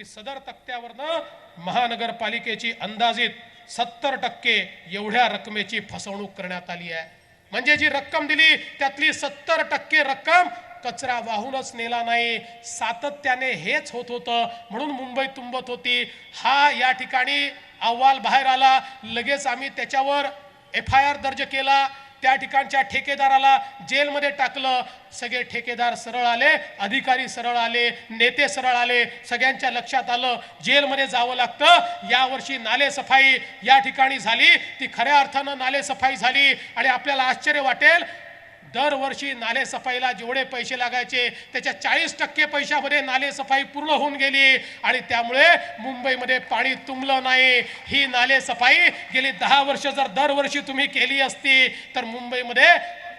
की सदर तक्त्यावरनं महानगरपालिकेची अंदाजित 70% एवढ्या रकमेची फसवणूक करण्यात आली आहे। म्हणजे जी रक्कम दिली त्यातली 70% रक्कम कचरा वाहूनच नेला नाही, सातत्याने हेच होत होतं म्हणून मुंबई तुंबत होती। हा या ठिकाणी अहवाल बाहेर आला, लगेच आम्ही त्याच्यावर FIR दर्ज केला, त्या ठिकाणच्या ठेकेदाराला जेलमध्ये टाकलं। सगळे ठेकेदार सरळ आले, अधिकारी सरळ आले, नेते सरळ आले, सगळ्यांच्या लक्षात आलं जेलमध्ये जावं लागतं। यावर्षी नालेसफाई या ठिकाणी झाली, ती खऱ्या अर्थानं नालेसफाई झाली आणि आपल्याला आश्चर्य वाटेल, दरवर्षी नालेसफाईला जेवढे पैसे लागायचे त्याच्या 40% पैशामध्ये नालेसफाई पूर्ण होऊन गेली आणि त्यामुळे मुंबईमध्ये पाणी तुंबलं नाही। ही नालेसफाई गेली 10 वर्ष जर दरवर्षी तुम्ही केली असती तर मुंबईमध्ये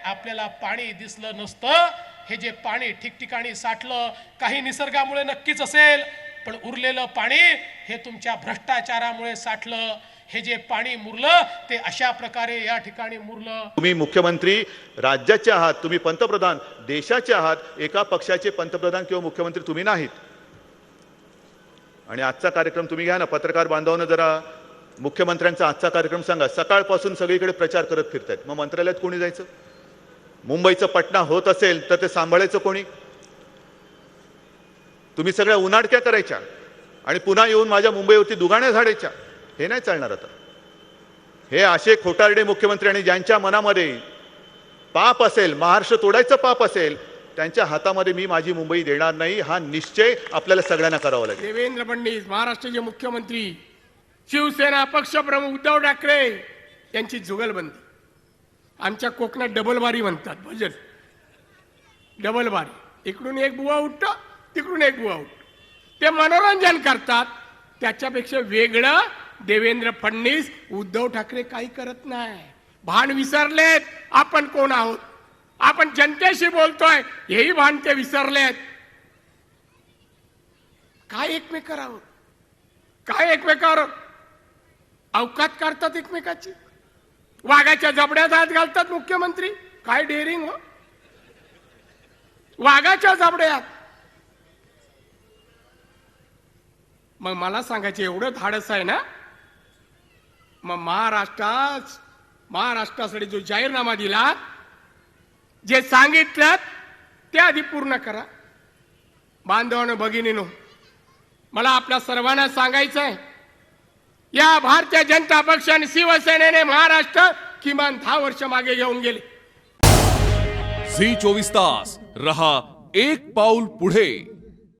आपल्याला पाणी दिसलं नसतं। हे जे पाणी ठिकठिकाणी साठलं, काही निसर्गामुळे नक्कीच असेल, पण उरलेलं पाणी हे तुमच्या भ्रष्टाचारामुळे साठलं। हे जे पाणी मुरलं ते अशा प्रकारे या ठिकाणी मुरलं। तुम्ही मुख्यमंत्री राज्याचे आहात, तुम्ही पंतप्रधान देशाचे आहात, एका पक्षाचे पंतप्रधान किंवा मुख्यमंत्री तुम्ही नाहीत। आणि आजचा कार्यक्रम तुम्ही घ्या ना, पत्रकार बांधवांना जरा मुख्यमंत्र्यांचा आजचा कार्यक्रम सांगा। सकाळपासून सगळीकडे प्रचार करत फिरतायत, मग मंत्रालयात कोणी जायचं? मुंबईचं पटना होत असेल तर ते सांभाळायचं कोणी? तुम्ही सगळ्या उनाडक्या करायच्या आणि पुन्हा येऊन माझ्या मुंबईवरती दुगाण्या झाडायच्या, हे नाही चालणार आता। हे असे खोटारडे मुख्यमंत्री आणि ज्यांच्या मनामध्ये पाप असेल, महाराष्ट्र तोडायचं पाप असेल, त्यांच्या हातामध्ये मी माझी मुंबई देणार नाही, हा निश्चय आपल्याला सगळ्यांना करावा लागेल। देवेंद्र फडणवीस महाराष्ट्राचे मुख्यमंत्री, शिवसेना पक्षप्रमुख उद्धव ठाकरे यांची जुगलबंदी। आमच्या कोकणात डबलबारी म्हणतात, भजन डबलबारी, इकडून एक बुवा उठतो तिकडून एक बुवा उठतो, ते मनोरंजन करतात। त्याच्यापेक्षा वेगळं देवेंद्र फडणवीस उद्धव ठाकरे काही करत नाही। भान विसरलेत आपण कोण आहोत, आपण जनतेशी बोलतोय हेही भान ते विसरलेत। काय एकमेकावर आहोत, काय एकमेकावर अवकात काढतात एकमेकाची, वाघाच्या जबड्यात हात घालतात मुख्यमंत्री। काय डेअरिंग हो, वाघाच्या जबड्यात। मग मला सांगायचे एवढं धाडस आहे ना, मग महाराष्ट्रासाठी जो जाहीरनामा दिला, जे सांगितलं ते आधी पूर्ण करा। बांधवांनो भगिनीनो, मला आपल्या सर्वांना सांगायचं आहे, या भारतीय जनता पक्ष आणि शिवसेनेने महाराष्ट्र किमान 10 वर्ष मागे घेऊन गेले। झी 24 तास रहा एक पाऊल पुढे।